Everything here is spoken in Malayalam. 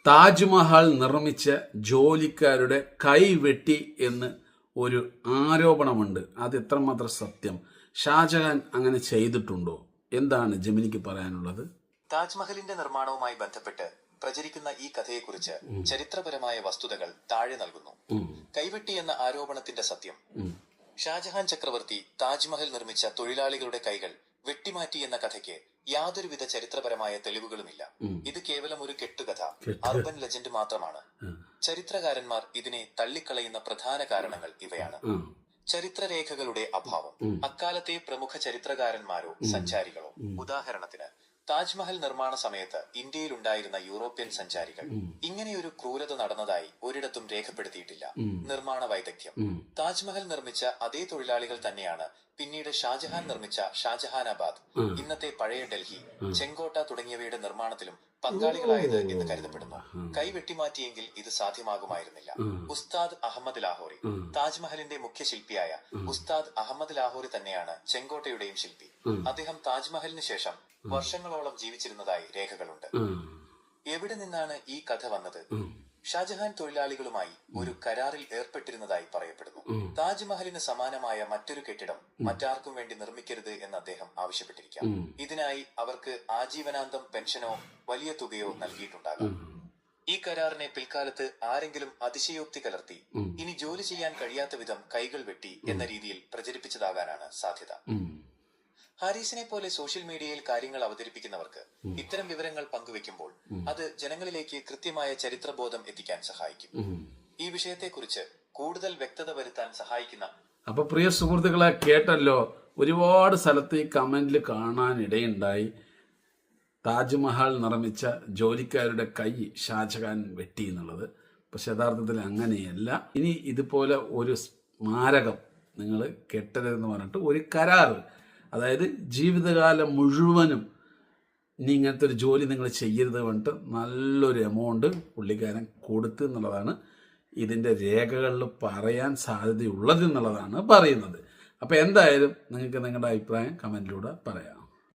താജ്മഹൽ നിർമ്മിച്ച ജോലിക്കാരുടെ കൈ വെട്ടി എന്ന് ഒരു ആരോപണമുണ്ട്. അത് എത്രമാത്രം സത്യം? ഷാജഹാൻ അങ്ങനെ ചെയ്തിട്ടുണ്ടോ? എന്താണ് ജമിനിക്ക് പറയാനുള്ളത്? താജ്മഹലിന്റെ നിർമ്മാണവുമായി ബന്ധപ്പെട്ട് പ്രചരിക്കുന്ന ഈ കഥയെക്കുറിച്ച് ചരിത്രപരമായ വസ്തുതകൾ താഴെ നൽകുന്നു. കൈവെട്ടി എന്ന ആരോപണത്തിന്റെ സത്യം: ഷാജഹാൻ ചക്രവർത്തി താജ്മഹൽ നിർമ്മിച്ച തൊഴിലാളികളുടെ കൈകൾ വെട്ടിമാറ്റി എന്ന കഥയ്ക്ക് യാതൊരുവിധ ചരിത്രപരമായ തെളിവുകളുമില്ല. ഇത് കേവലം ഒരു കെട്ടുകഥ, അർബൻ ലെജൻഡ് മാത്രമാണ്. ചരിത്രകാരന്മാർ ഇതിനെ തള്ളിക്കളയുന്ന പ്രധാന കാരണങ്ങൾ ഇവയാണ്: ചരിത്രരേഖകളുടെ അഭാവം. അക്കാലത്തെ പ്രമുഖ ചരിത്രകാരന്മാരോ സഞ്ചാരികളോ, ഉദാഹരണത്തിന് താജ്മഹൽ നിർമ്മാണ സമയത്ത് ഇന്ത്യയിലുണ്ടായിരുന്ന യൂറോപ്യൻ സഞ്ചാരികൾ ഇങ്ങനെയൊരു ക്രൂരത നടന്നതായി ഒരിടത്തും രേഖപ്പെടുത്തിയിട്ടില്ല. നിർമ്മാണ വൈദഗ്ധ്യം. താജ്മഹൽ നിർമ്മിച്ച അതേ തൊഴിലാളികൾ തന്നെയാണ് പിന്നീട് ഷാജഹാൻ നിർമ്മിച്ച ഷാജഹാനാബാദ്, ഇന്നത്തെ പഴയ ഡൽഹി, ചെങ്കോട്ട തുടങ്ങിയവയുടെ നിർമ്മാണത്തിലും പങ്കാളികളായത് എന്ന് കരുതപ്പെടുന്നു. കൈ വെട്ടിമാറ്റിയെങ്കിൽ ഇത് സാധ്യമാകുമായിരുന്നില്ല. ഉസ്താദ് അഹമ്മദ് ലാഹോറി. താജ്മഹലിന്റെ മുഖ്യ ശില്പിയായ ഉസ്താദ് അഹമ്മദ് ലാഹോറി തന്നെയാണ് ചെങ്കോട്ടയുടെയും ശില്പി. അദ്ദേഹം താജ്മഹലിന് ശേഷം വർഷങ്ങളോളം ജീവിച്ചിരുന്നതായി രേഖകളുണ്ട്. എവിടെ നിന്നാണ് ഈ കഥ വന്നത്? ഷാജഹാൻ തൊഴിലാളികളുമായി ഒരു കരാറിൽ ഏർപ്പെട്ടിരുന്നതായി പറയപ്പെടുന്നു. താജ്മഹലിന് സമാനമായ മറ്റൊരു കെട്ടിടം മറ്റാർക്കും വേണ്ടി നിർമ്മിക്കരുത് എന്ന് അദ്ദേഹം ആവശ്യപ്പെട്ടിരിക്കാം. ഇതിനായി അവർക്ക് ആജീവനാന്തം പെൻഷനോ വലിയ തുകയോ നൽകിയിട്ടുണ്ടാകാം. ഈ കരാറിനെ പിൽക്കാലത്ത് ആരെങ്കിലും അതിശയോക്തി കലർത്തി ഇനി ജോലി ചെയ്യാൻ കഴിയാത്ത വിധം കൈകൾ വെട്ടി എന്ന രീതിയിൽ പ്രചരിപ്പിച്ചതാകാനാണ് സാധ്യത. ഹാരിസിനെ പോലെ സോഷ്യൽ മീഡിയയിൽ കാര്യങ്ങൾ അവതരിപ്പിക്കുന്നവർക്ക് ഇത്തരം വിവരങ്ങൾ പങ്കുവെക്കുമ്പോൾ അത് ജനങ്ങളിലേക്ക് കൃത്യമായ ചരിത്രബോധം എത്തിക്കാൻ സഹായിക്കും. ഈ വിഷയത്തെക്കുറിച്ച് കൂടുതൽ വ്യക്തത വരുത്താൻ സഹായിക്കുന്ന അപ്പൊ പ്രിയ സുഹൃത്തുക്കളെ, കേട്ടല്ലോ, ഒരുപാട് സ്ഥലത്ത് ഈ കമന്റിൽ കാണാനിടയുണ്ടായി താജ്മഹൽ നിർമ്മിച്ച ജോലിക്കാരുടെ കൈ ഷാജഹാൻ വെട്ടി എന്നുള്ളത്. പക്ഷെ യഥാർത്ഥത്തിൽ അങ്ങനെയല്ല. ഇനി ഇതുപോലെ ഒരു സ്മാരകം നിങ്ങൾ കെട്ടരുതെന്ന് പറഞ്ഞിട്ട് ഒരു കരാറ്, അതായത് ജീവിതകാലം മുഴുവനും ഇനി ഇങ്ങനത്തെ ഒരു ജോലി നിങ്ങൾ ചെയ്യരുത് പറഞ്ഞിട്ട് നല്ലൊരു എമൗണ്ട് പുള്ളിക്കാരൻ കൊടുത്തു എന്നുള്ളതാണ് ഇതിൻ്റെ രേഖകളിൽ പറയാൻ സാധ്യതയുള്ളത് എന്നുള്ളതാണ് പറയുന്നത്. അപ്പോൾ എന്തായാലും നിങ്ങൾക്ക് നിങ്ങളുടെ അഭിപ്രായം കമൻറ്റിലൂടെ പറയാം.